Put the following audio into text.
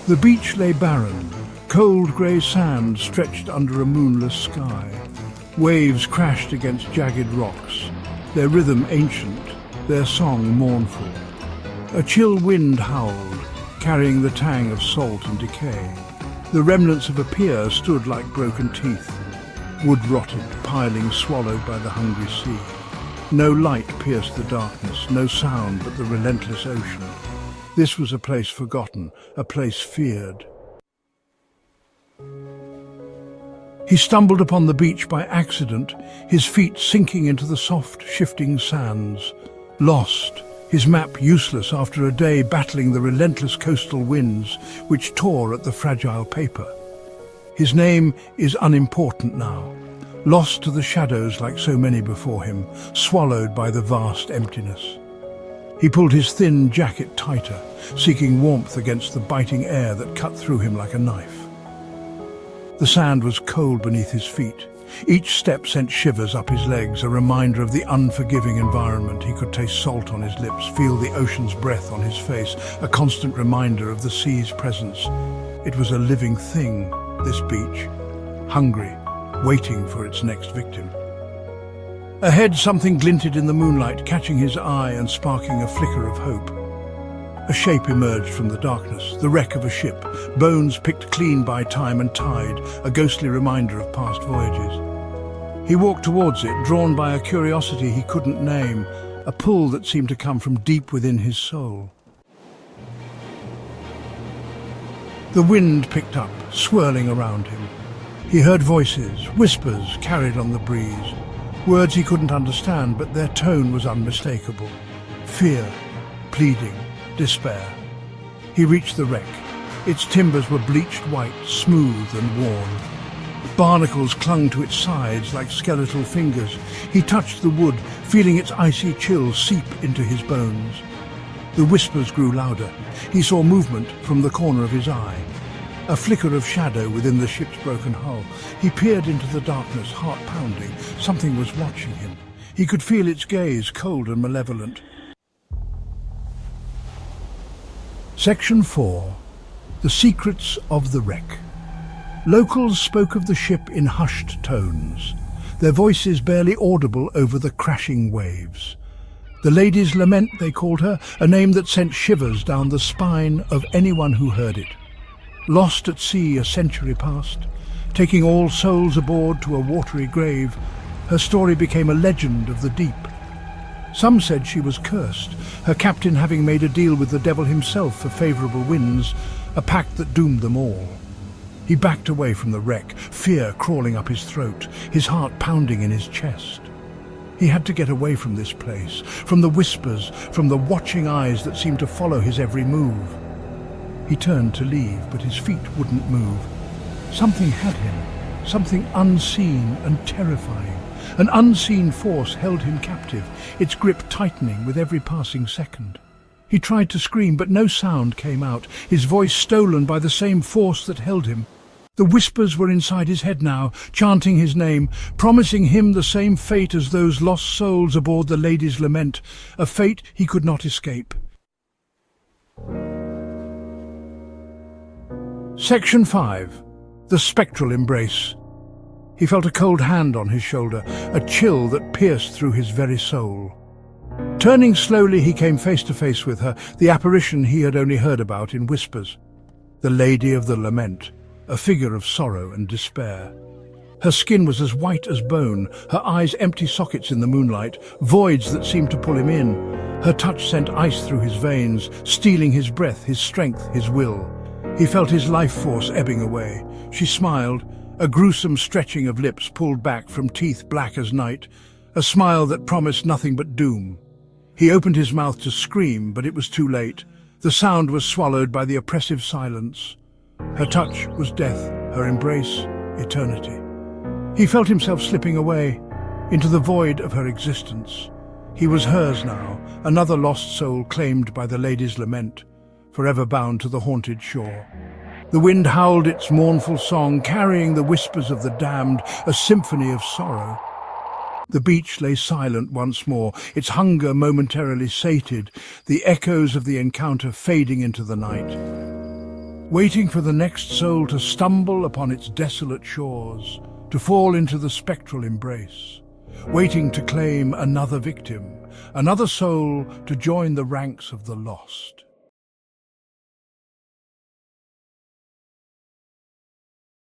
The beach lay barren, cold grey sand stretched under a moonless sky. Waves crashed against jagged rocks, their rhythm ancient, their song mournful. A chill wind howled, carrying the tang of salt and decay. The remnants of a pier stood like broken teeth, wood-rotted, piling swallowed by the hungry sea. No light pierced the darkness, no sound but the relentless ocean. This was a place forgotten, a place feared. He stumbled upon the beach by accident, his feet sinking into the soft, shifting sands. Lost, his map useless after a day battling the relentless coastal winds which tore at the fragile paper. His name is unimportant now, lost to the shadows like so many before him, swallowed by the vast emptiness. He pulled his thin jacket tighter, seeking warmth against the biting air that cut through him like a knife. The sand was cold beneath his feet. Each step sent shivers up his legs, a reminder of the unforgiving environment. He could taste salt on his lips, feel the ocean's breath on his face, a constant reminder of the sea's presence. It was a living thing, this beach, hungry, waiting for its next victim. Ahead, something glinted in the moonlight, catching his eye and sparking a flicker of hope. A shape emerged from the darkness, the wreck of a ship, bones picked clean by time and tide, a ghostly reminder of past voyages. He walked towards it, drawn by a curiosity he couldn't name, a pull that seemed to come from deep within his soul. The wind picked up, swirling around him. He heard voices, whispers carried on the breeze. Words he couldn't understand, but their tone was unmistakable. Fear, pleading, despair. He reached the wreck. Its timbers were bleached white, smooth and worn. Barnacles clung to its sides like skeletal fingers. He touched the wood, feeling its icy chill seep into his bones. The whispers grew louder. He saw movement from the corner of his eye. A flicker of shadow within the ship's broken hull. He peered into the darkness, heart pounding. Something was watching him. He could feel its gaze, cold and malevolent. Section 4. The Secrets of the Wreck. Locals spoke of the ship in hushed tones, their voices barely audible over the crashing waves. The Lady's Lament, they called her, a name that sent shivers down the spine of anyone who heard it. Lost at sea a century past, taking all souls aboard to a watery grave, her story became a legend of the deep. Some said she was cursed, her captain having made a deal with the devil himself for favourable winds, a pact that doomed them all. He backed away from the wreck, fear crawling up his throat, his heart pounding in his chest. He had to get away from this place, from the whispers, from the watching eyes that seemed to follow his every move. He turned to leave, but his feet wouldn't move. Something had him, something unseen and terrifying. An unseen force held him captive, its grip tightening with every passing second. He tried to scream, but no sound came out, his voice stolen by the same force that held him. The whispers were inside his head now, chanting his name, promising him the same fate as those lost souls aboard the Lady's Lament, a fate he could not escape. Section 5. The Spectral Embrace. He felt a cold hand on his shoulder, a chill that pierced through his very soul. Turning slowly, he came face to face with her, the apparition he had only heard about in whispers. The Lady of the Lament, a figure of sorrow and despair. Her skin was as white as bone, her eyes empty sockets in the moonlight, voids that seemed to pull him in. Her touch sent ice through his veins, stealing his breath, his strength, his will. He felt his life force ebbing away. She smiled, a gruesome stretching of lips pulled back from teeth black as night, a smile that promised nothing but doom. He opened his mouth to scream, but it was too late. The sound was swallowed by the oppressive silence. Her touch was death, her embrace, eternity. He felt himself slipping away, into the void of her existence. He was hers now, another lost soul claimed by the Lady's Lament, forever bound to the haunted shore. The wind howled its mournful song, carrying the whispers of the damned, a symphony of sorrow. The beach lay silent once more, its hunger momentarily sated, the echoes of the encounter fading into the night. waiting for the next soul to stumble upon its desolate shores, to fall into the spectral embrace, waiting to claim another victim, another soul to join the ranks of the lost.